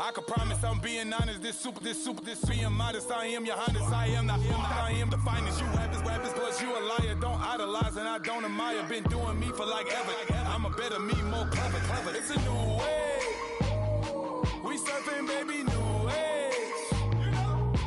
I can promise I'm being honest. This being modest. I am your highness. I am the finest. You weapons, plus you a liar. Don't idolize and I don't admire. Been doing me for like ever. I'm a better me, more clever. It's a new way. We surfing, baby, new age.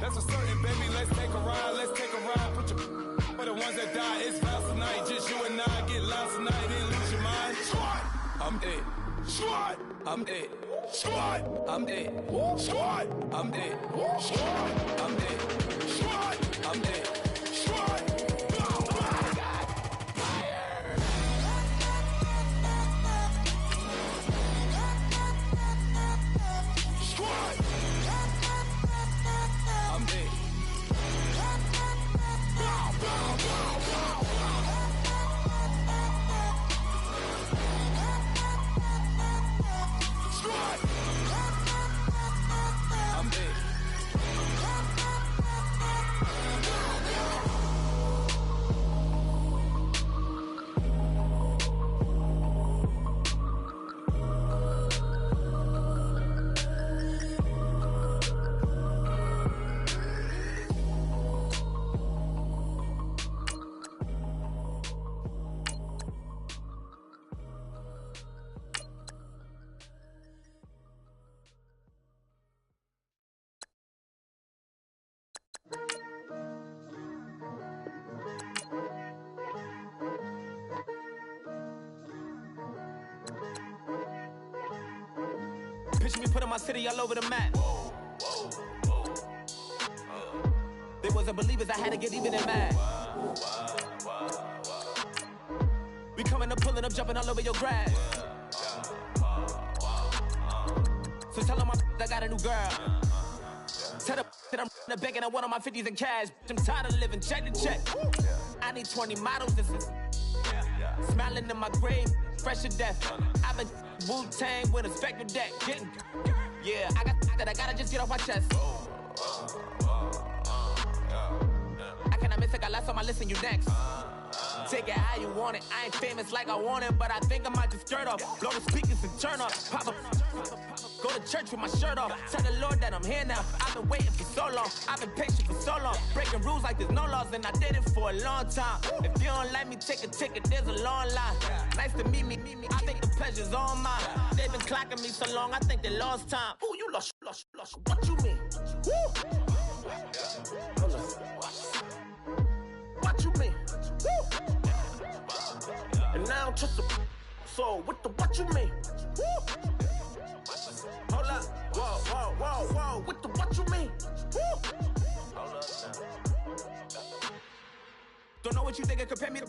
That's for certain, baby. Let's take a ride. Put your for the ones that die. It's vows tonight. Just you and I get lost tonight. Then lose your mind. Squad, I'm it. Squad, I'm it. Squad, I'm it. Squad, I'm it. Squad, I'm it. Squad, I'm it. Squad. Picture me putting my city all over the map. They wasn't believers, I had to get even and mad. We coming up, pulling up, jumping all over your grass. So tell them I got a new girl. Tell them that I'm in the bank and I want on my 50s in cash. I'm tired of living check to check. I need 20 models, this is smiling in my grave, fresh to death. I've been Wu-Tang with a spectral deck. Yeah, I gotta just get off my chest. I cannot miss it, got last on my list and you next. Take it how you want it. I ain't famous like I want it, but I think I might just skirt off. Blow the speakers and turn up. Pop up. Go to church with my shirt off. Tell the Lord that I'm here now. I've been waiting for so long. I've been patient for so long. Breaking rules like there's no laws, and I did it for a long time. If you don't like me, take a ticket. There's a long line. Nice to meet me. I think the pleasure's all mine. They've been clocking me so long, I think they lost time. Ooh, you lost. What you mean? Woo! What you mean? Woo! And now just a so with the what you mean? Woo! Hold up, whoa, with the what you mean? Woo! Hold up now. Don't know what you think, compare me to.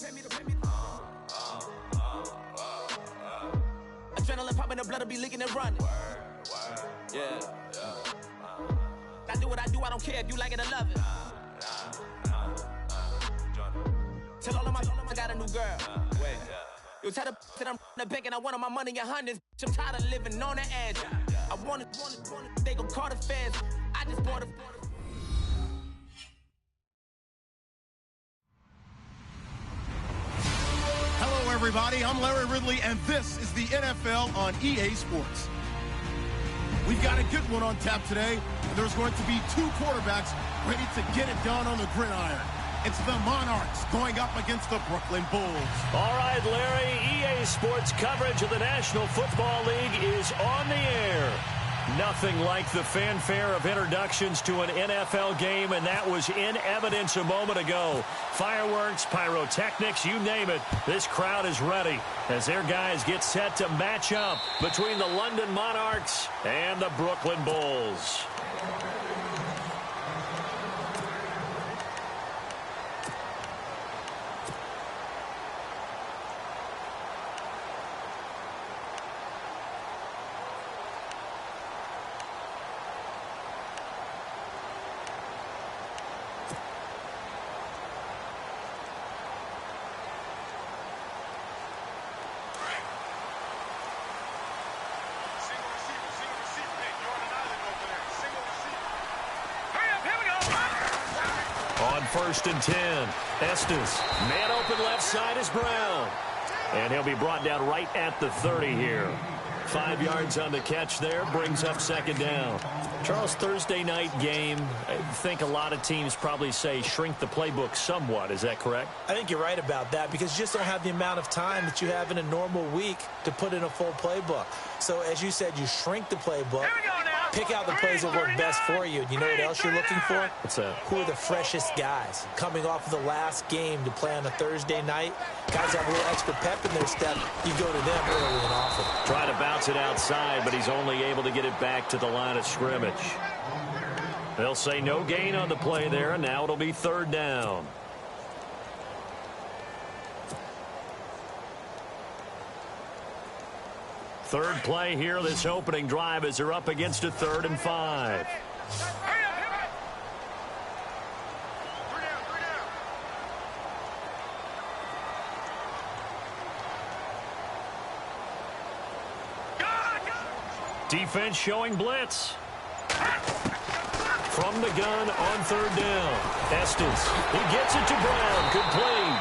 Adrenaline popping, the blood will be leaking and running. Yeah. I do what I do, I don't care if you like it or love it. Tell all of my I got a new girl. Wait. Yo, tell the that I'm in the bank and I want my money in hundreds. I'm tired of living on the edge. I want it. They gon' call the feds. I just bought it. Hello, everybody. I'm Larry Ridley, and this is the NFL on EA Sports. We've got a good one on tap today. There's going to be two quarterbacks ready to get it done on the gridiron. It's the Monarchs going up against the Brooklyn Bulls. All right, Larry, EA Sports coverage of the National Football League is on the air. Nothing like the fanfare of introductions to an NFL game, and that was in evidence a moment ago. Fireworks, pyrotechnics, you name it. This crowd is ready as their guys get set to match up between the London Monarchs and the Brooklyn Bulls. First and 10. Estes. Man open left side is Brown. And he'll be brought down right at the 30 here. 5 yards on the catch there, brings up second down. Charles, Thursday night game, I think a lot of teams probably say shrink the playbook somewhat. Is that correct? I think you're right about that because you just don't have the amount of time that you have in a normal week to put in a full playbook. So, as you said, you shrink the playbook, pick out the plays that work best for you. And you know what else you're looking for? What's that? Who are the freshest guys coming off of the last game to play on a Thursday night? Guys have a little extra pep in their step. You go to them early and often. Trying to bounce it outside, but he's only able to get it back to the line of scrimmage. They'll say no gain on the play there, and now it'll be third down. Third play here, this opening drive, as they're up against a 3rd and 5. Defense showing blitz. From the gun on third down. Estes, he gets it to Brown. Complete.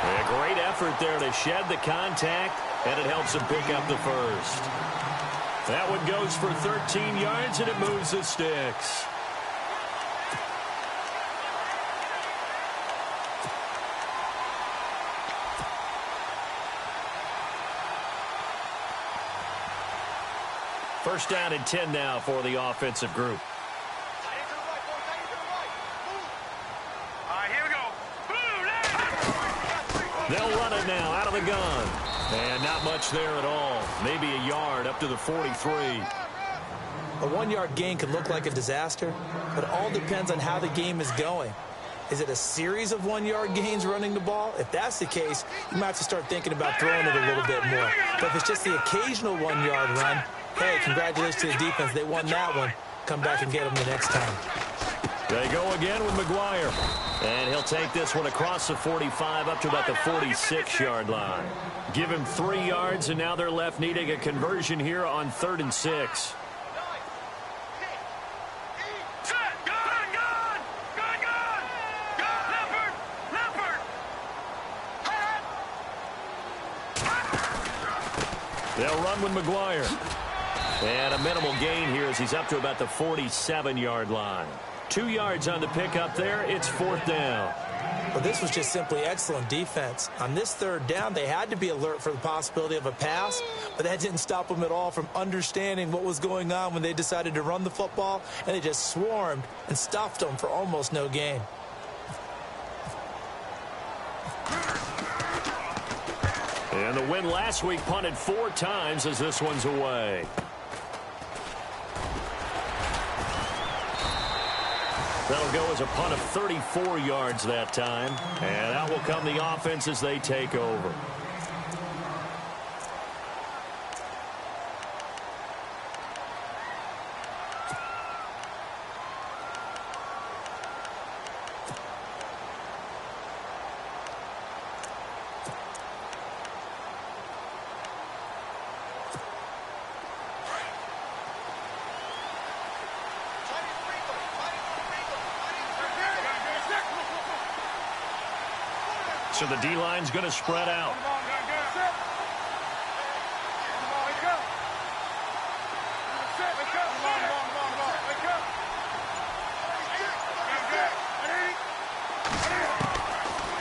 A great effort there to shed the contact, and it helps him pick up the first. That one goes for 13 yards, and it moves the sticks. First down and 10 now for the offensive group. They'll run it now out of the gun. And not much there at all. Maybe a yard up to the 43. A 1-yard gain can look like a disaster, but it all depends on how the game is going. Is it a series of 1-yard gains running the ball? If that's the case, you might have to start thinking about throwing it a little bit more. But if it's just the occasional 1-yard run, hey, congratulations to the defense. They won that one. Come back and get them the next time. They go again with McGuire. And he'll take this one across the 45 up to about the 46-yard line. Give him 3 yards, and now they're left needing a conversion here on 3rd and 6. They'll run with McGuire. And a minimal gain here as he's up to about the 47-yard line. 2 yards on the pickup there. It's 4th down. Well, this was just simply excellent defense. On this 3rd down, they had to be alert for the possibility of a pass, but that didn't stop them at all from understanding what was going on when they decided to run the football, and they just swarmed and stuffed them for almost no gain. And the win last week punted 4 times as this one's away. That'll go as a punt of 34 yards that time. And out will come the offense as they take over. So the D-line's going to spread out.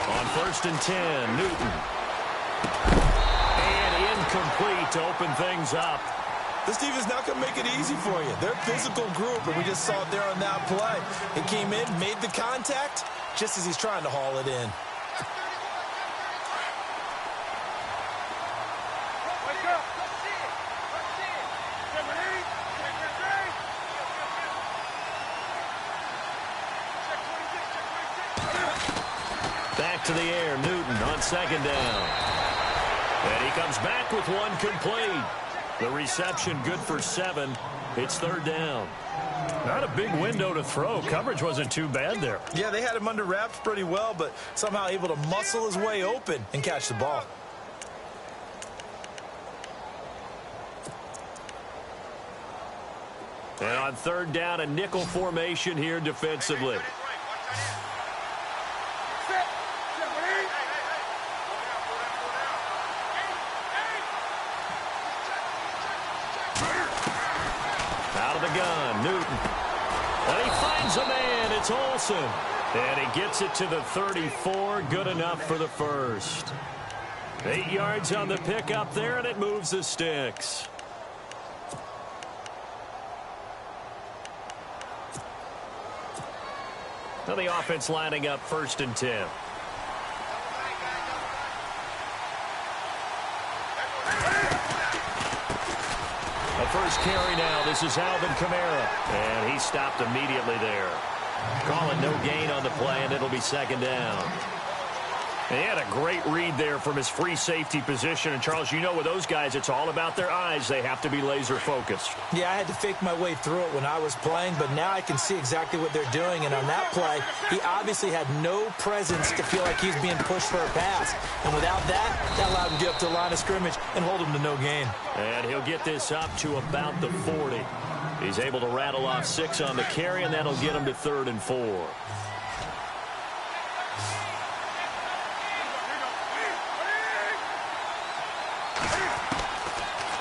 On 1st and 10, Newton. And incomplete to open things up. This defense not going to make it easy for you. They're a physical group, and we just saw it there on that play. It came in, made the contact, just as he's trying to haul it in. Back to the air, Newton on 2nd down. And he comes back with one complete. The reception good for 7. It's 3rd down. Not a big window to throw. Coverage wasn't too bad there. Yeah, they had him under wraps pretty well, but somehow able to muscle his way open and catch the ball. And on 3rd down, a nickel formation here defensively. Finds a man. It's Olsen. And he gets it to the 34. Good enough for the first. 8 yards on the pickup there, and it moves the sticks. Now the offense lining up 1st and 10. The first carry now. This is Alvin Kamara. And he stopped immediately there. Call it no gain on the play, and it'll be 2nd down. And he had a great read there from his free safety position. And, Charles, you know with those guys, it's all about their eyes. They have to be laser-focused. Yeah, I had to fake my way through it when I was playing, but now I can see exactly what they're doing. And on that play, he obviously had no presence to feel like he's being pushed for a pass. And without that allowed him to get up to the line of scrimmage and hold him to no gain. And he'll get this up to about the 40. He's able to rattle off 6 on the carry, and that'll get him to 3rd and 4.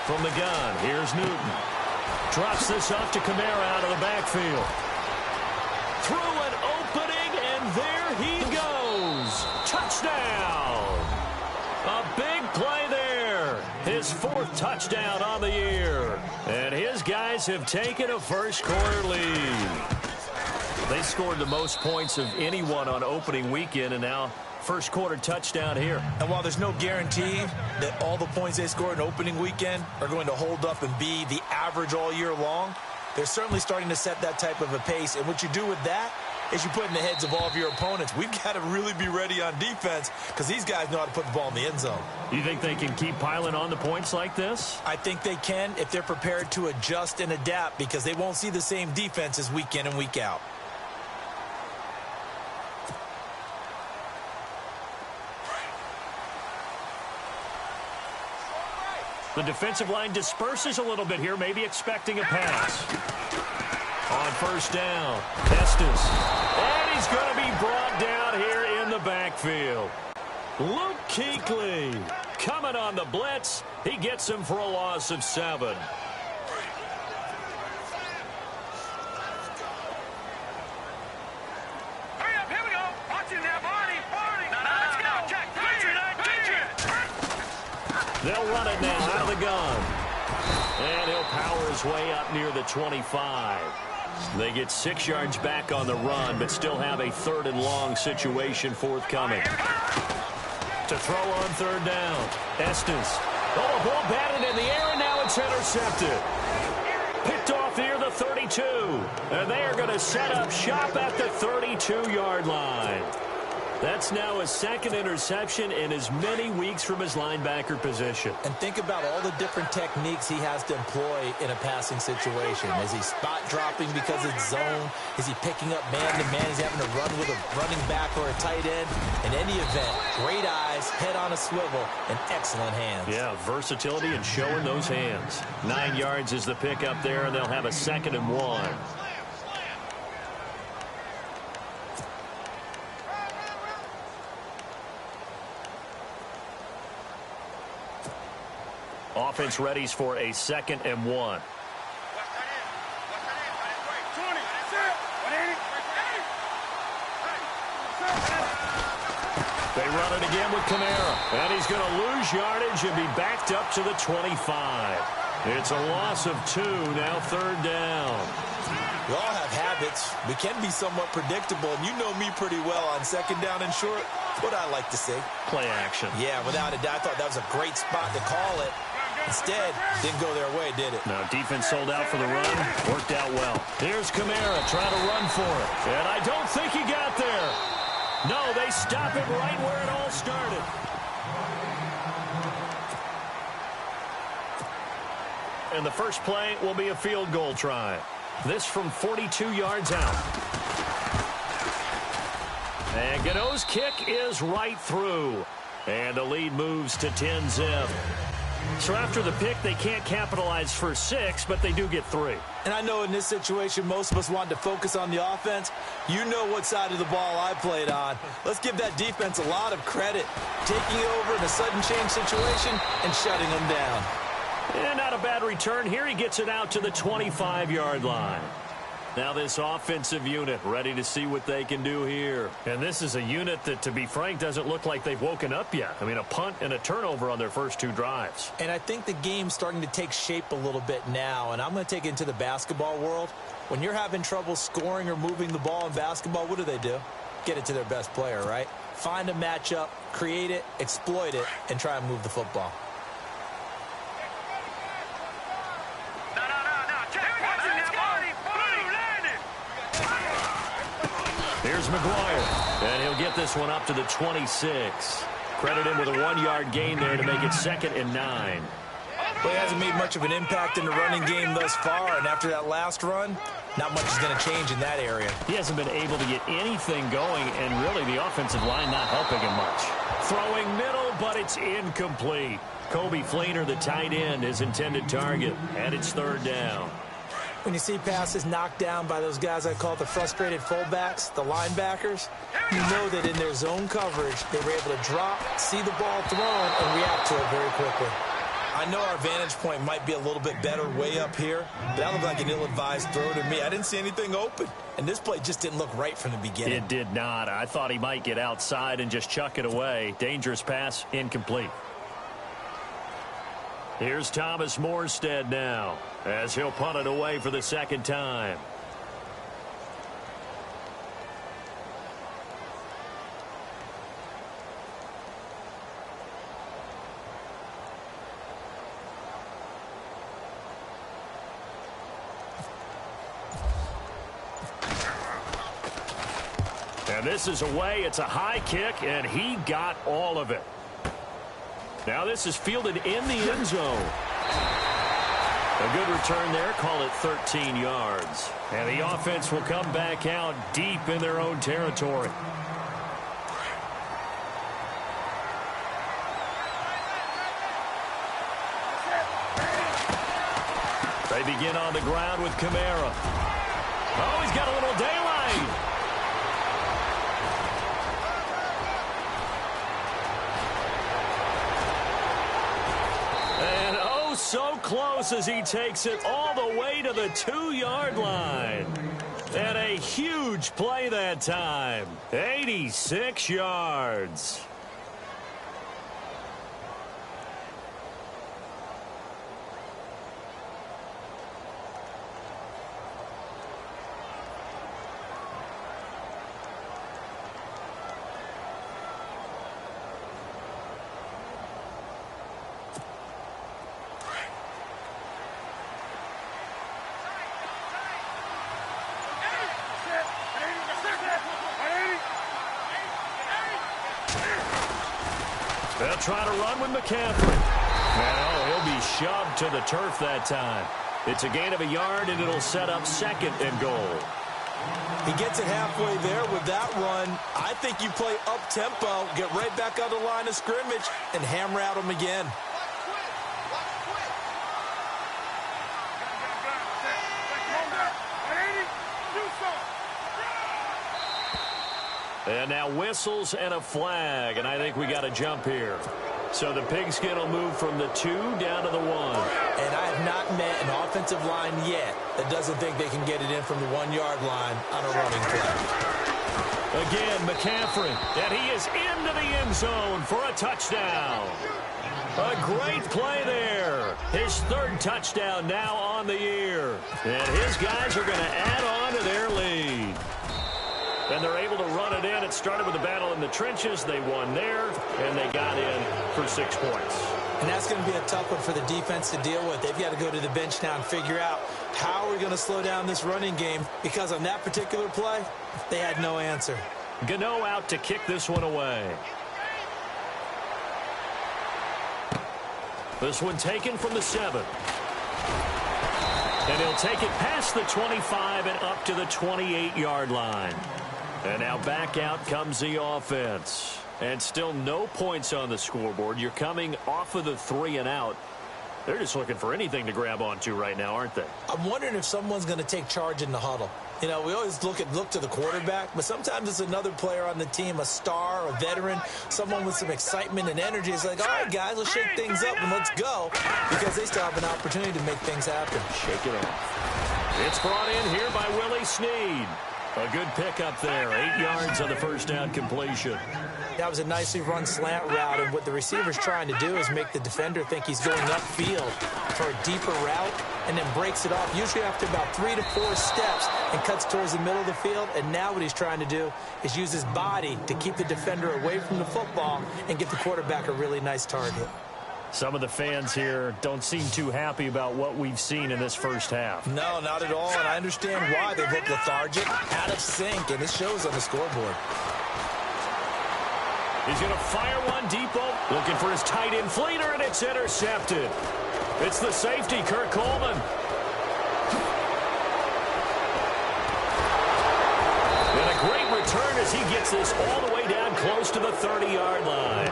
From the gun, here's Newton. Drops this off to Kamara out of the backfield. Through an opening, and there he goes. Touchdown. A big play there. His 4th touchdown on the year. And his guys have taken a first-quarter lead. They scored the most points of anyone on opening weekend, and now first-quarter touchdown here. And while there's no guarantee that all the points they scored in opening weekend are going to hold up and be the average all year long, they're certainly starting to set that type of a pace. And what you do with that is you put in the heads of all of your opponents, we've got to really be ready on defense because these guys know how to put the ball in the end zone. You think they can keep piling on the points like this? I think they can if they're prepared to adjust and adapt because they won't see the same defenses week in and week out. The defensive line disperses a little bit here, maybe expecting a pass. On 1st down, Estes. And he's going to be brought down here in the backfield. Luke Kuechly coming on the blitz. He gets him for a loss of 7. They'll run it now out of the gun. And he'll power his way up near the 25. They get 6 yards back on the run, but still have a 3rd and long situation forthcoming. To throw on 3rd down, Estes. Oh, a ball batted in the air, and now it's intercepted. Picked off near the 32. And they are going to set up shop at the 32-yard line. That's now his 2nd interception in as many weeks from his linebacker position. And think about all the different techniques he has to employ in a passing situation. Is he spot dropping because it's zone? Is he picking up man-to-man? Is he having to run with a running back or a tight end? In any event, great eyes, head on a swivel, and excellent hands. Yeah, versatility and showing those hands. 9 yards is the pickup there, and they'll have a 2nd and 1. Offense readies for a 2nd and 1. They run it again with Kamara. And he's going to lose yardage and be backed up to the 25. It's a loss of 2, now 3rd down. We all have habits. We can be somewhat predictable, and you know me pretty well on 2nd down and short. What I like to say. Play action. Yeah, without a doubt. I thought that was a great spot to call it. Instead, didn't go their way, did it? No, defense sold out for the run. Worked out well. Here's Kamara trying to run for it. And I don't think he got there. No, they stop it right where it all started. And the first play will be a field goal try. This from 42 yards out. And Gano's kick is right through. And the lead moves to 10-zip. So after the pick, they can't capitalize for 6, but they do get 3. And I know in this situation, most of us want to focus on the offense. You know what side of the ball I played on. Let's give that defense a lot of credit. Taking over in a sudden change situation and shutting them down. And not a bad return. Here he gets it out to the 25-yard line. Now this offensive unit ready to see what they can do here. And this is a unit that, to be frank, doesn't look like they've woken up yet. I mean, a punt and a turnover on their first 2 drives. And I think the game's starting to take shape a little bit now, and I'm going to take it into the basketball world. When you're having trouble scoring or moving the ball in basketball, what do? Get it to their best player, right? Find a matchup, create it, exploit it, and try and move the football. Here's McGuire, and he'll get this one up to the 26. Credit him with a 1-yard gain there to make it 2nd and 9. Well, he hasn't made much of an impact in the running game thus far, and after that last run, not much is going to change in that area. He hasn't been able to get anything going, and really the offensive line not helping him much. Throwing middle, but it's incomplete. Kobe Fleener, the tight end, his intended target, and it's 3rd down. When you see passes knocked down by those guys I call the frustrated fullbacks, the linebackers, you know that in their zone coverage, they were able to drop, see the ball thrown, and react to it very quickly. I know our vantage point might be a little bit better way up here, but that looked like an ill-advised throw to me. I didn't see anything open, and this play just didn't look right from the beginning. It did not. I thought he might get outside and just chuck it away. Dangerous pass, incomplete. Here's Thomas Morstead now, as he'll punt it away for the 2nd time. And this is away. It's a high kick, and he got all of it. Now this is fielded in the end zone. A good return there. Call it 13 yards. And the offense will come back out deep in their own territory. They begin on the ground with Kamara. Oh, he's got a little daylight. And oh, so close as he takes it all the way to the 2-yard line. And a huge play that time. 86 yards. They'll try to run with McCaffrey. And oh, he'll be shoved to the turf that time. It's a gain of a yard, and it'll set up 2nd and goal. He gets it halfway there with that run. I think you play up-tempo, get right back on the line of scrimmage, and hammer at him again. And now whistles and a flag, and I think we got a jump here. So the pigskin will move from the 2 down to the 1. And I have not met an offensive line yet that doesn't think they can get it in from the 1-yard line on a running play. Again, McCaffrey, and he is into the end zone for a touchdown. A great play there. His 3rd touchdown now on the year. And his guys are going to add on to their lead. And they're able to run it in. It started with a battle in the trenches. They won there, and they got in for 6 points. And that's going to be a tough one for the defense to deal with. They've got to go to the bench now and figure out how we're going to slow down this running game, because on that particular play, they had no answer. Gano out to kick this one away. This one taken from the 7. And he'll take it past the 25 and up to the 28-yard line. And now back out comes the offense. And still no points on the scoreboard. You're coming off of the 3 and out. They're just looking for anything to grab onto right now, aren't they? I'm wondering if someone's going to take charge in the huddle. You know, we always look to the quarterback, but sometimes it's another player on the team, a star, a veteran, someone with some excitement and energy. It's like, all right, guys, let's shake things up and let's go, because they still have an opportunity to make things happen. Shake it off. It's brought in here by Willie Snead. A good pickup there. 8 yards on the first down completion. That was a nicely run slant route, and what the receiver's trying to do is make the defender think he's going upfield for a deeper route and then breaks it off, usually after about 3 to 4 steps, and cuts towards the middle of the field. And now what he's trying to do is use his body to keep the defender away from the football and get the quarterback a really nice target. Some of the fans here don't seem too happy about what we've seen in this first half. No, not at all, and I understand why. They look lethargic, out of sync, and it shows on the scoreboard. He's going to fire one deep, looking for his tight end fleeter, and it's intercepted. It's the safety, Kirk Coleman. And a great return as he gets this all the way down close to the 30-yard line.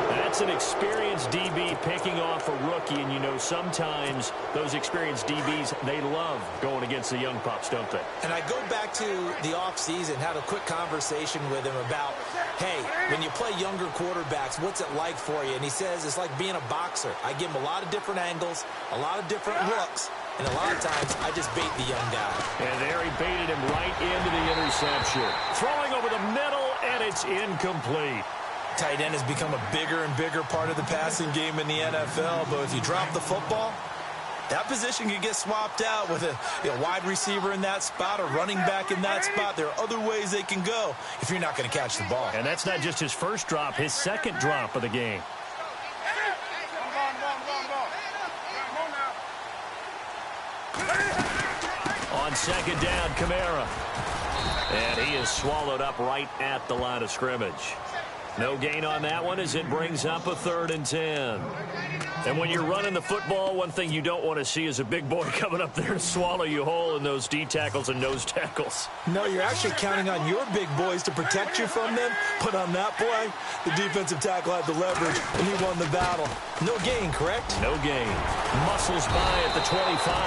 That's an experienced DB picking off a rookie, and you know sometimes those experienced DBs, they love going against the young pups, don't they? And I go back to the offseason, had a quick conversation with him about, hey, when you play younger quarterbacks, what's it like for you? And he says it's like being a boxer. I give him a lot of different angles, a lot of different looks, and a lot of times I just bait the young guy. And there he baited him right into the interception. Throwing over the middle, and it's incomplete. Tight end has become a bigger and bigger part of the passing game in the NFL, but if you drop the football, that position can get swapped out with a wide receiver in that spot, a running back in that spot. There are other ways they can go if you're not going to catch the ball. And that's not just his first drop, his second drop of the game. On second down, Kamara. And he is swallowed up right at the line of scrimmage. No gain on that one as it brings up a 3rd and 10. And when you're running the football, one thing you don't want to see is a big boy coming up there and swallow you whole in those D tackles and nose tackles. No, you're actually counting on your big boys to protect you from them. But on that play, the defensive tackle had the leverage, and he won the battle. No gain, correct? No gain. Muscles by at the 25.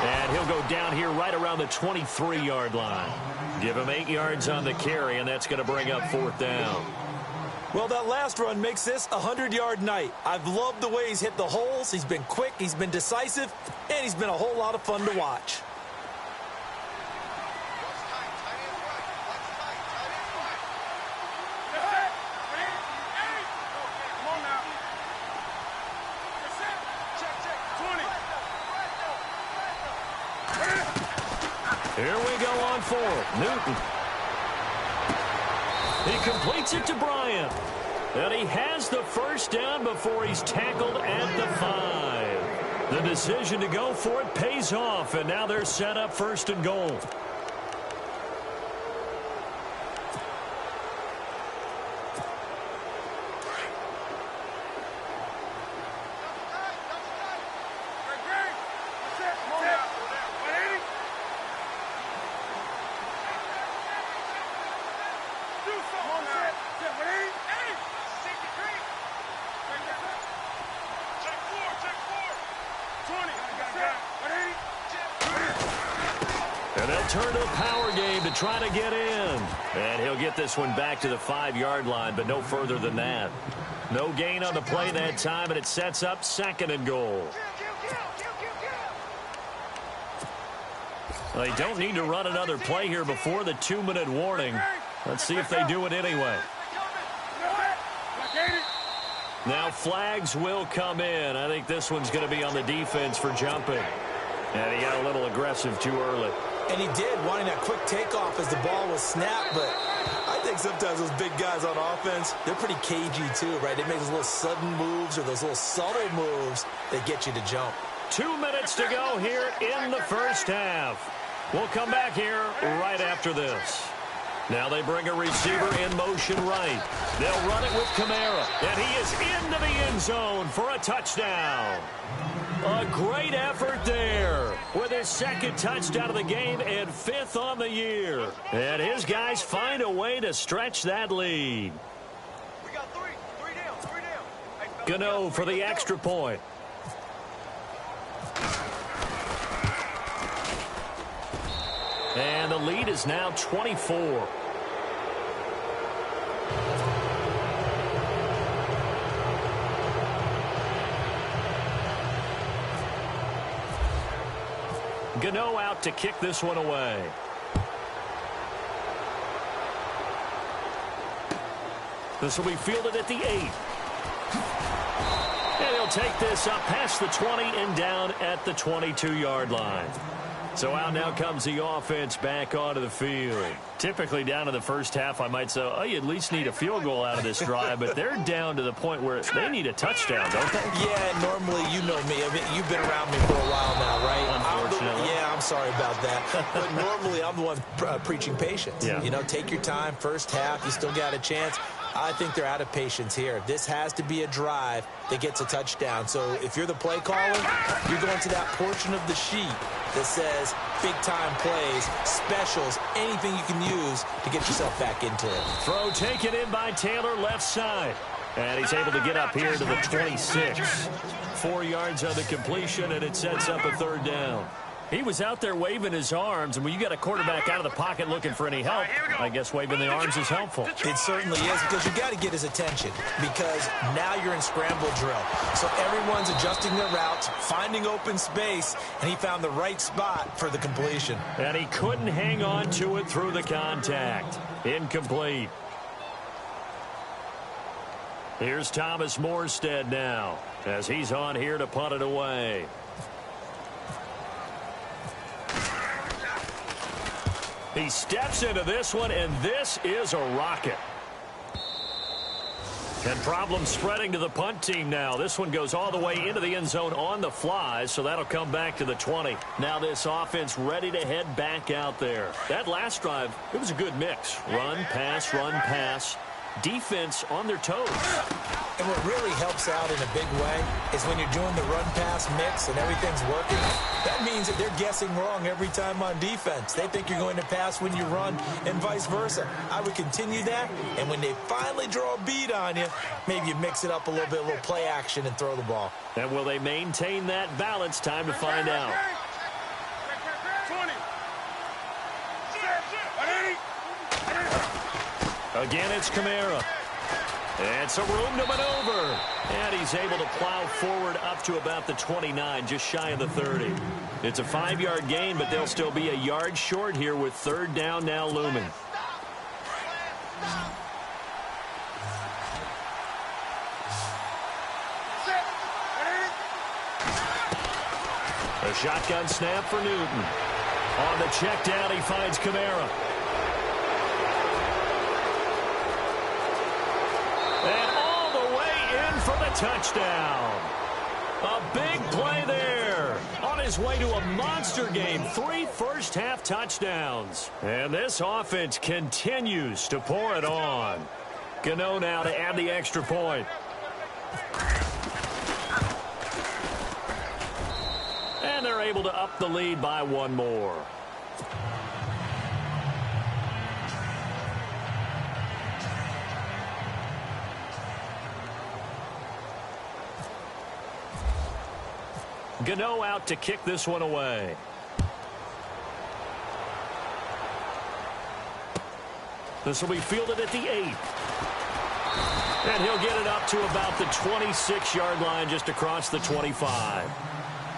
And he'll go down here right around the 23-yard line. Give him 8 yards on the carry, and that's going to bring up 4th down. Well, that last run makes this a 100-yard night. I've loved the way he's hit the holes. He's been quick, he's been decisive, and he's been a whole lot of fun to watch. Here we go on 4th. Newton. He completes it to Bryant. And he has the first down before he's tackled at the 5. The decision to go for it pays off, and now they're set up 1st and goal. Turn to a power game to try to get in. And he'll get this one back to the 5-yard line, but no further than that. No gain on the play that time, and it sets up 2nd and goal. Well, they don't need to run another play here before the 2-minute warning. Let's see if they do it anyway. Now flags will come in. I think this one's going to be on the defense for jumping. And he got a little aggressive too early. And he did, wanting that quick takeoff as the ball was snapped. But I think sometimes those big guys on offense, they're pretty cagey too, right? They make those little sudden moves or those little subtle moves that get you to jump. 2 minutes to go here in the first half. We'll come back here right after this. Now they bring a receiver in motion right. They'll run it with Kamara. And he is into the end zone for a touchdown. A great effort there with his 2nd touchdown of the game and 5th on the year. And his guys find a way to stretch that lead. We got three down. Gano for the extra point. And the lead is now 24. Gano out to kick this one away. This will be fielded at the 8. And he'll take this up past the 20 and down at the 22-yard line. So out now comes the offense back onto the field. Typically down to the first half, I might say, oh, you at least need a field goal out of this drive, but they're down to the point where they need a touchdown, don't they? Yeah, normally, you know me. I mean, you've been around me for a while now, right? Unfortunately. I'm sorry about that. But normally, I'm the one preaching patience. Yeah. You know, take your time. First half, you still got a chance. I think they're out of patience here. This has to be a drive that gets a touchdown. So if you're the play caller, you're going to that portion of the sheet that says big-time plays, specials, anything you can use to get yourself back into it. Throw taken in by Taylor, left side. And he's able to get up here to the 26. 4 yards on the completion, and it sets up a third down. He was out there waving his arms, and when you got a quarterback out of the pocket looking for any help, I guess waving the arms is helpful. It certainly is, because you got to get his attention, because now you're in scramble drill. So everyone's adjusting their routes, finding open space, and he found the right spot for the completion. And he couldn't hang on to it through the contact. Incomplete. Here's Thomas Morstead now, as he's on here to punt it away. He steps into this one, and this is a rocket. And problems spreading to the punt team now. This one goes all the way into the end zone on the fly, so that'll come back to the 20. Now this offense ready to head back out there. That last drive, it was a good mix. Run, pass, defense on their toes. And what really helps out in a big way is when you're doing the run-pass mix and everything's working, that means that they're guessing wrong every time on defense. They think you're going to pass when you run and vice versa. I would continue that, and when they finally draw a beat on you, maybe you mix it up a little bit, a little play action, and throw the ball. And will they maintain that balance? Time to find out. 20. Again, it's Kamara. It's a room to maneuver. And he's able to plow forward up to about the 29, just shy of the 30. It's a 5-yard gain, but they'll still be a yard short here with third down now looming. A shotgun snap for Newton. On the check down, he finds Kamara. And all the way in for the touchdown. A big play there. On his way to a monster game. 3 first-half touchdowns. And this offense continues to pour it on. Gano now to add the extra point. And they're able to up the lead by 1 more. Gano out to kick this one away. This will be fielded at the 8. And he'll get it up to about the 26-yard line, just across the 25.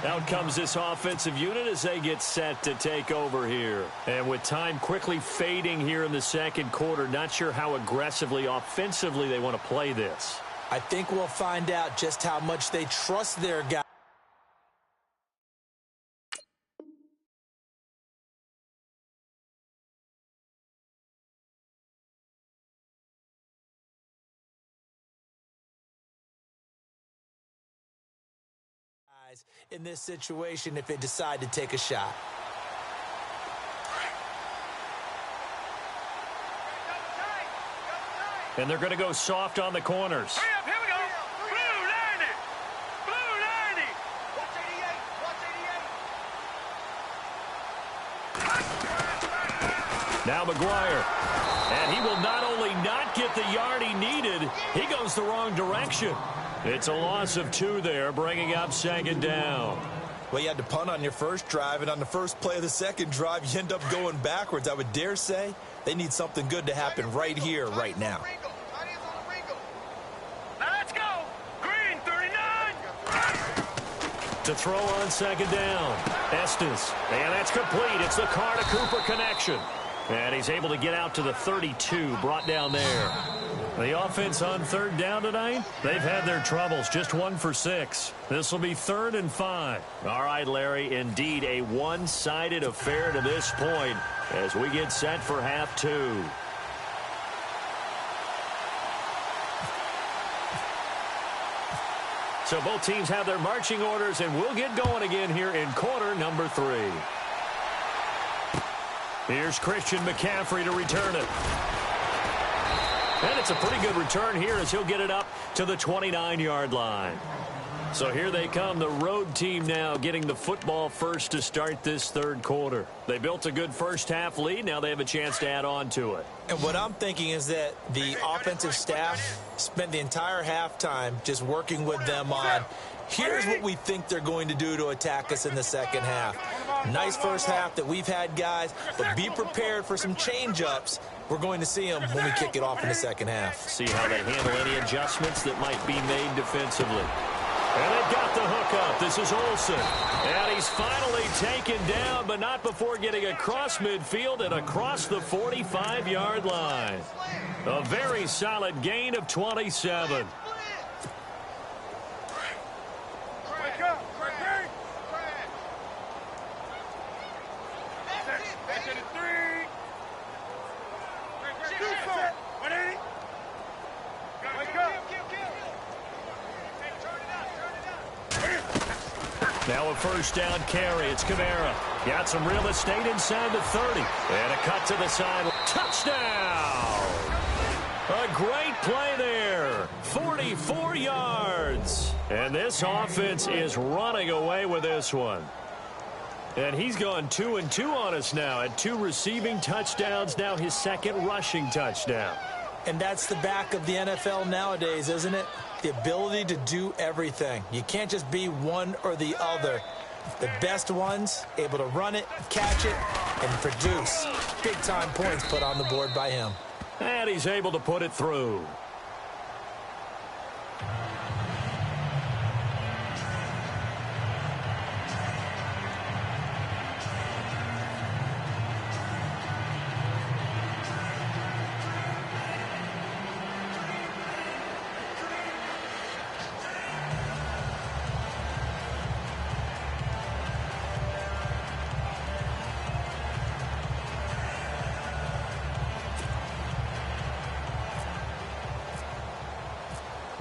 Out comes this offensive unit as they get set to take over here. And with time quickly fading here in the second quarter, not sure how aggressively, offensively they want to play this. I think we'll find out just how much they trust their guy. In this situation if they decide to take a shot. And they're going to go soft on the corners. Here we go. Blue 90. Blue 90. Watch 88. Watch 88. Now McGuire. And he will not only not get the yard he needed, he goes the wrong direction. It's a loss of 2 there, bringing up second down. Well, you had to punt on your first drive, and on the first play of the second drive, you end up going backwards. I would dare say they need something good to happen right here, right now. Now let's go. Green 39. To throw on second down. Estes. And that's complete. It's the Carr-to-Cooper connection. And he's able to get out to the 32, brought down there. The offense on third down tonight, they've had their troubles, just 1 for 6. This will be 3rd and 5. All right, Larry, indeed a one-sided affair to this point as we get set for half 2. So both teams have their marching orders, and we'll get going again here in quarter number 3. Here's Christian McCaffrey to return it. And it's a pretty good return here as he'll get it up to the 29-yard line. So here they come, the road team now getting the football first to start this third quarter. They built a good first-half lead. Now they have a chance to add on to it. And what I'm thinking is that the offensive staff spent the entire halftime just working with them on, here's what we think they're going to do to attack us in the second half. Nice first half that we've had, guys, but be prepared for some change-ups. We're going to see them when we kick it off in the second half. See how they handle any adjustments that might be made defensively. And they've got the hook up. This is Olsen. And he's finally taken down, but not before getting across midfield and across the 45-yard line. A very solid gain of 27. Now a first down carry. It's Kamara. Got some real estate inside the 30. And a cut to the side. Touchdown! A great play there. 44 yards. And this offense is running away with this one. And he's gone 2-2 on us now at 2 receiving touchdowns. Now his 2nd rushing touchdown. And that's the back of the NFL nowadays, isn't it? The ability to do everything. You can't just be one or the other. The best ones able to run it, catch it, and produce big-time points put on the board by him. And he's able to put it through.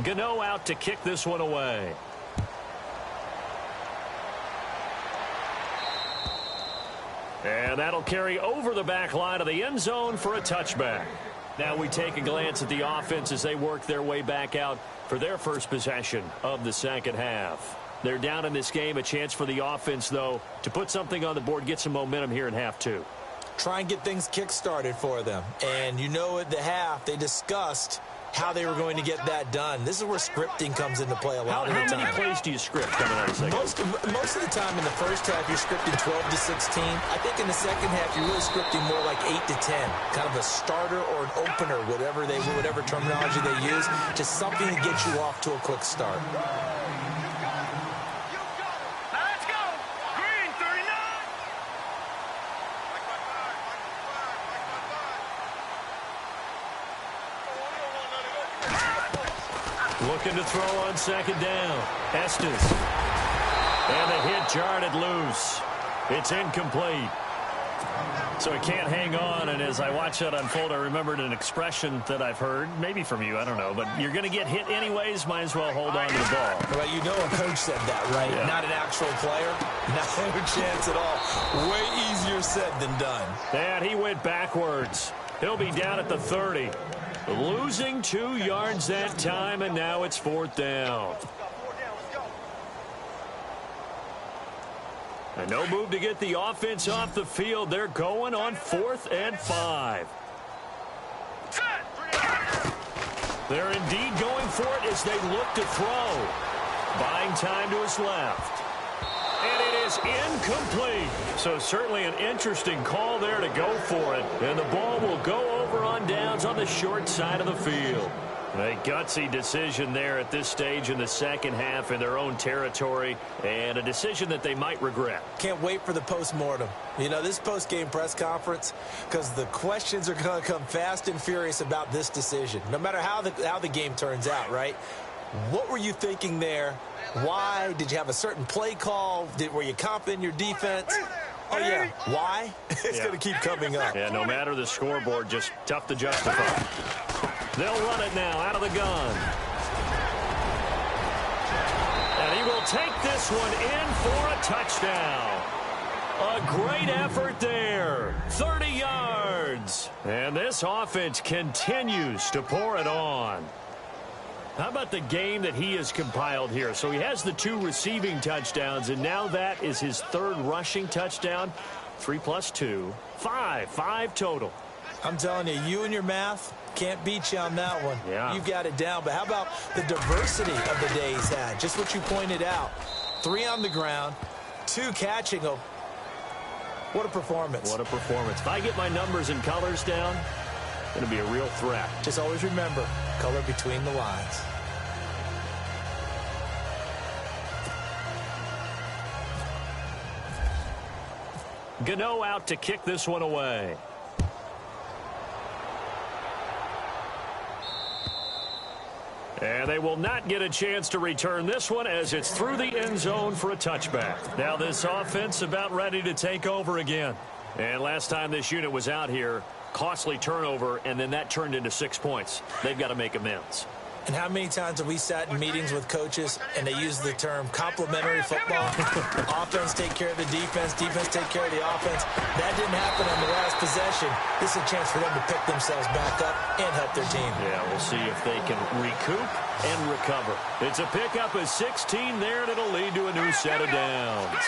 Gano out to kick this one away. And that'll carry over the back line of the end zone for a touchback. Now we take a glance at the offense as they work their way back out for their first possession of the second half. They're down in this game. A chance for the offense, though, to put something on the board, get some momentum here in half 2. Try and get things kick-started for them. And you know at the half, they discussed how they were going to get that done. This is where scripting comes into play a lot of the time. How many plays do you script coming out of the second? Most of the time in the first half, you're scripting 12 to 16. I think in the second half, you're really scripting more like 8 to 10. Kind of a starter or an opener, whatever terminology they use. Just something to get you off to a quick start. Let's go! Green 39! Looking to throw on second down. Estes. And the hit jarred it loose. It's incomplete. So he can't hang on, and as I watch that unfold, I remembered an expression that I've heard, maybe from you, I don't know, but you're going to get hit anyways, might as well hold on to the ball. Well, you know a coach said that, right? Yeah. Not an actual player. No chance at all. Way easier said than done. And he went backwards. He'll be down at the 30. Losing 2 yards that time, and now it's 4th down. And no move to get the offense off the field. They're going on 4th and 5. They're indeed going for it as they look to throw. Buying time to his left. And it is incomplete. So certainly an interesting call there to go for it. And the ball will go over on downs on the short side of the field. A gutsy decision there at this stage in the second half in their own territory, and a decision that they might regret. Can't wait for the post-mortem. You know, this post-game press conference, because the questions are going to come fast and furious about this decision, no matter how the game turns out, right? What were you thinking there? Why? Did you have a certain play call? Were you confident in your defense? Oh, yeah. Why? It's going to keep coming up. Yeah, no matter the scoreboard, just tough to justify. They'll run it now out of the gun. And he will take this one in for a touchdown. A great effort there. 30 yards. And this offense continues to pour it on. How about the game that he has compiled here? So he has the 2 receiving touchdowns, and now that is his 3rd rushing touchdown. 3 plus 2, 5 total. I'm telling you, you and your math can't beat you on that one. Yeah. You've got it down. But how about the diversity of the day he's had? Just what you pointed out. 3 on the ground, 2 catching them. What a performance. What a performance. If I get my numbers and colors down, it's going to be a real threat. Just always remember, color between the lines. Gano out to kick this one away. And they will not get a chance to return this one as it's through the end zone for a touchback. Now this offense about ready to take over again. And last time this unit was out here, costly turnover, and then that turned into 6 points. They've got to make amends. And how many times have we sat in meetings with coaches and they use the term complementary football? Offense take care of the defense, defense take care of the offense. That didn't happen on the last possession. This is a chance for them to pick themselves back up and help their team. Yeah, we'll see if they can recoup and recover. It's a pickup of 16 there, and it'll lead to a new set of downs.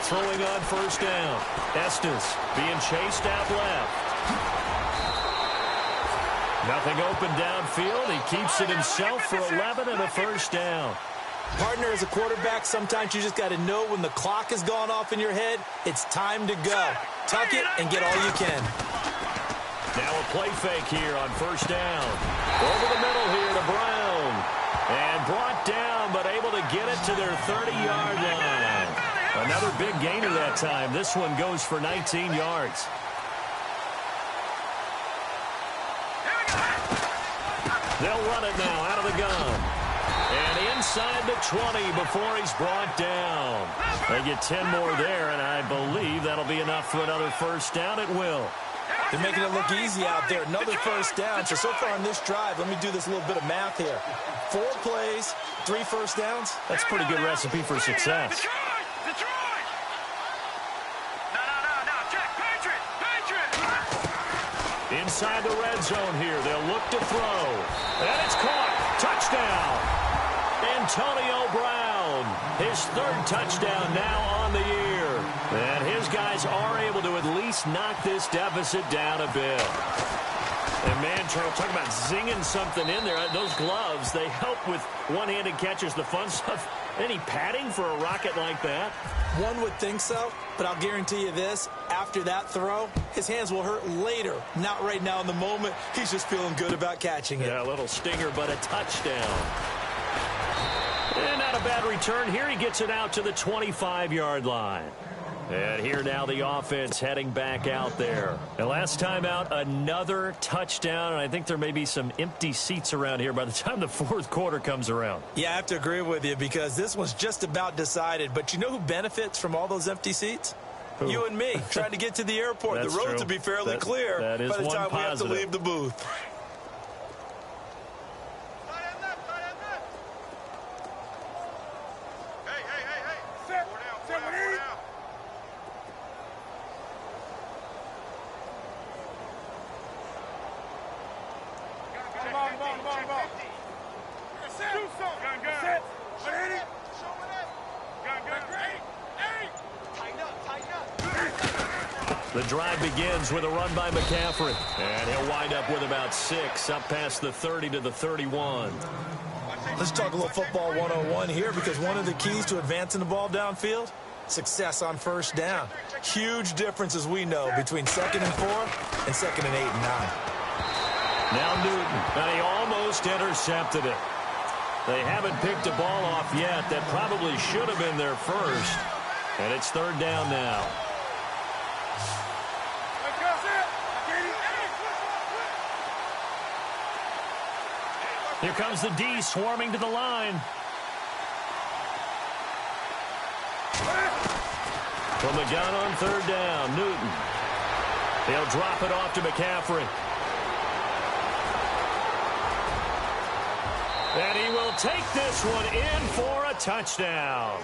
Throwing on first down. Estes being chased out left. Nothing open downfield. He keeps it himself for 11 and a first down. Partner, as a quarterback, sometimes you just got to know when the clock has gone off in your head, it's time to go. Tuck it and get all you can. Now a play fake here on first down. Over the middle here to Brown. And brought down, but able to get it to their 30-yard line. Another big gainer that time. This one goes for 19 yards. They'll run it now out of the gun. And inside the 20 before he's brought down. They get 10 more there, and I believe that'll be enough for another first down. It will. They're making it look easy out there. Another first down. So far on this drive, let me do this little bit of math here. 4 plays, 3 first downs. That's a pretty good recipe for success. Inside the red zone here. They'll look to throw. And it's caught. Touchdown. Antonio Brown. His 3rd touchdown now on the year. And his guys are able to at least knock this deficit down a bit. And man, Charles, talk about zinging something in there. Those gloves, they help with one-handed catches, the fun stuff. Any padding for a rocket like that? One would think so, but I'll guarantee you this. After that throw, his hands will hurt later. Not right now in the moment. He's just feeling good about catching it. Yeah, a little stinger, but a touchdown. And not a bad return. Here he gets it out to the 25-yard line. And here now the offense heading back out there. And last time out, another touchdown. And I think there may be some empty seats around here by the time the 4th quarter comes around. Yeah, I have to agree with you because this one's just about decided. But you know who benefits from all those empty seats? Who? You and me, trying to get to the airport. The roads will be fairly clear by the time we have to leave the booth. The drive begins with a run by McCaffrey. And he'll wind up with about 6 up past the 30 to the 31. Let's talk a little football 101 here because one of the keys to advancing the ball downfield success on first down. Huge difference, as we know, between 2nd and 4 and 2nd and 8 and 9. Now Newton, and he almost intercepted it. They haven't picked a ball off yet. That probably should have been their first. And it's 3rd down now. Here comes the D swarming to the line. From the gun on 3rd down, Newton. He'll drop it off to McCaffrey. And he will take this one in for a touchdown.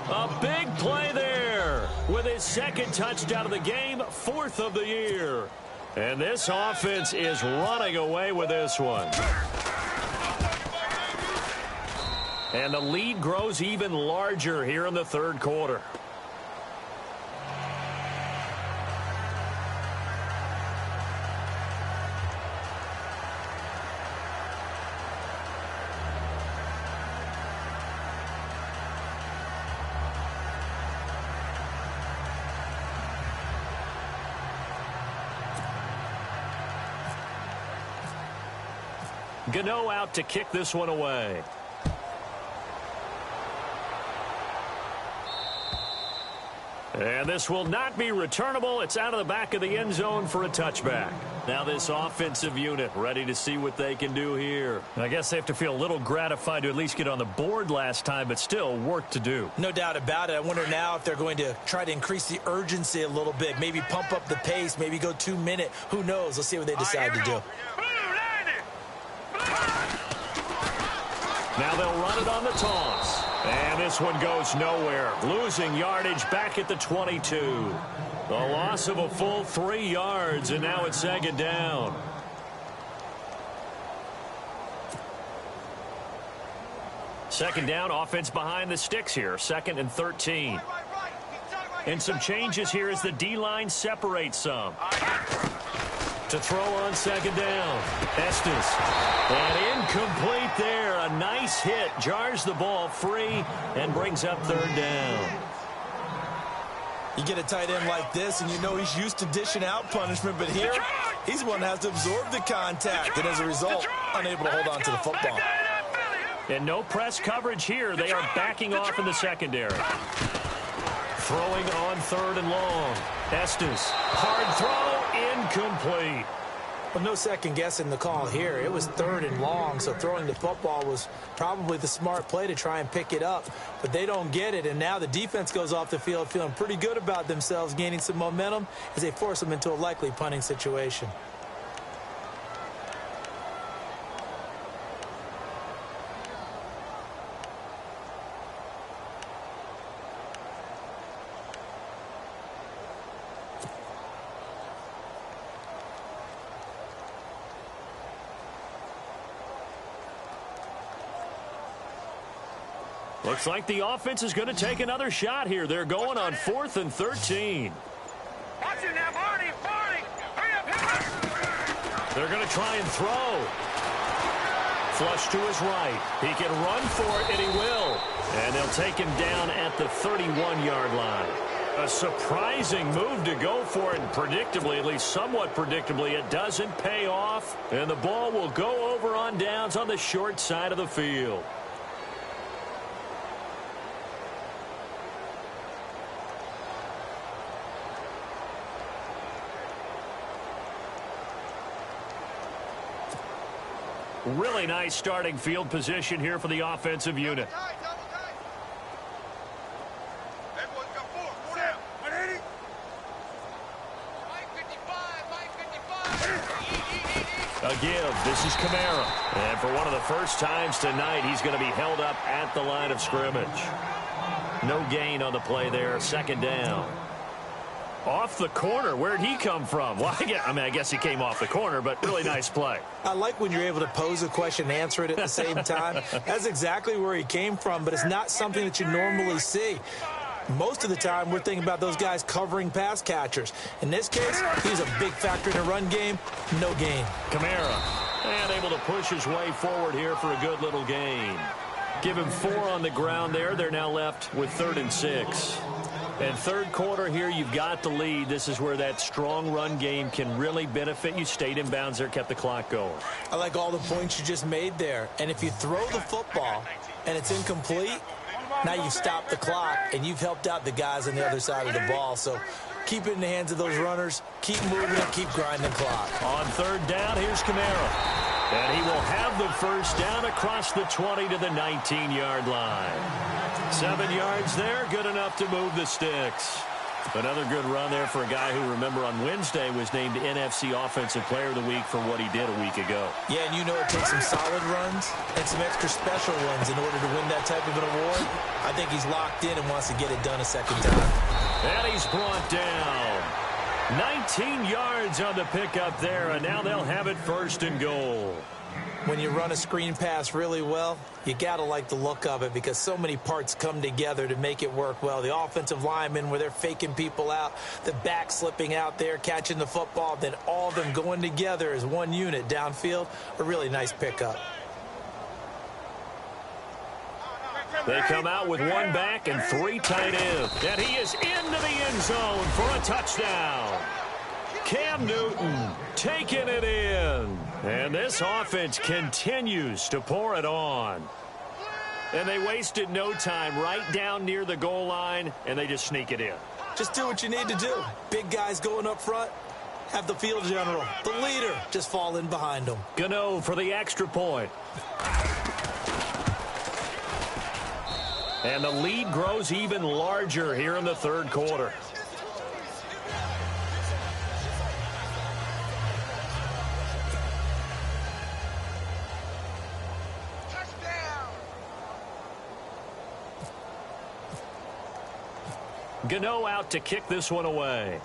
A big play there with his 2nd touchdown of the game, 4th of the year. And this offense is running away with this one. And the lead grows even larger here in the 3rd quarter. Gano out to kick this one away. And this will not be returnable. It's out of the back of the end zone for a touchback. Now this offensive unit ready to see what they can do here. I guess they have to feel a little gratified to at least get on the board last time, but still work to do. No doubt about it. I wonder now if they're going to try to increase the urgency a little bit, maybe pump up the pace, maybe go 2-minute. Who knows? Let's see what they decide to do. Now they'll run it on the toss. And this one goes nowhere. Losing yardage back at the 22. The loss of a full 3 yards, and now it's 2nd down. Second down, offense behind the sticks here. 2nd and 13. And some changes here as the D-line separates some. To throw on 2nd down. Estes. And incomplete there. A nice hit. Jars the ball free and brings up 3rd down. You get a tight end like this, and you know he's used to dishing out punishment, but here, he's the one that has to absorb the contact, and as a result, unable to hold on to the football. And no press coverage here. They are backing off in the secondary. Throwing on 3rd and long. Estes. Hard throw. Incomplete. Well, no second guessing the call here. It was 3rd and long, so throwing the football was probably the smart play to try and pick it up. But they don't get it, and now the defense goes off the field feeling pretty good about themselves, gaining some momentum as they force them into a likely punting situation. Looks like the offense is going to take another shot here. They're going on 4th and 13. Watch it now, Barney. Hurry up. They're going to try and throw. Flush to his right. He can run for it, and he will. And they'll take him down at the 31-yard line. A surprising move to go for it, and predictably, at least somewhat predictably, it doesn't pay off. And the ball will go over on downs on the short side of the field. Really nice starting field position here for the offensive unit. A give. This is Kamara. And for one of the first times tonight, he's going to be held up at the line of scrimmage. No gain on the play there. 2nd down. Off the corner. Where'd he come from? Well, I guess he came off the corner, but really nice play. I like when you're able to pose a question and answer it at the same time. That's exactly where he came from, but it's not something that you normally see. Most of the time, we're thinking about those guys covering pass catchers. In this case, he's a big factor in the run game. No gain. Kamara, and able to push his way forward here for a good little gain. Give him 4 on the ground there. They're now left with 3rd and 6. And third quarter here, you've got the lead. This is where that strong run game can really benefit you. Stayed in bounds there, kept the clock going. I like all the points you just made there. And if you throw the football and it's incomplete, now you've stopped the clock and you've helped out the guys on the other side of the ball. So keep it in the hands of those runners. Keep moving and keep grinding the clock. On 3rd down, here's Kamara. And he will have the first down across the 20 to the 19-yard line. 7 yards there, good enough to move the sticks. Another good run there for a guy who, remember, on Wednesday was named NFC Offensive Player of the Week for what he did a week ago. Yeah, and you know it takes some solid runs and some extra special ones in order to win that type of an award. I think he's locked in and wants to get it done a second time. And he's brought down. 19 yards on the pickup there, and now they'll have it 1st and goal. When you run a screen pass really well, you got to like the look of it because so many parts come together to make it work well. The offensive linemen, where they're faking people out, the back slipping out there, catching the football, then all of them going together as one unit downfield. A really nice pickup. They come out with 1 back and 3 tight ends. And he is into the end zone for a touchdown. Cam Newton taking it in. And this offense continues to pour it on. And they wasted no time right down near the goal line, and they just sneak it in. Just do what you need to do. Big guys going up front. Have the field general, the leader, just fall in behind them. Gano for the extra point. And the lead grows even larger here in the 3rd quarter. Gano out to kick this one away.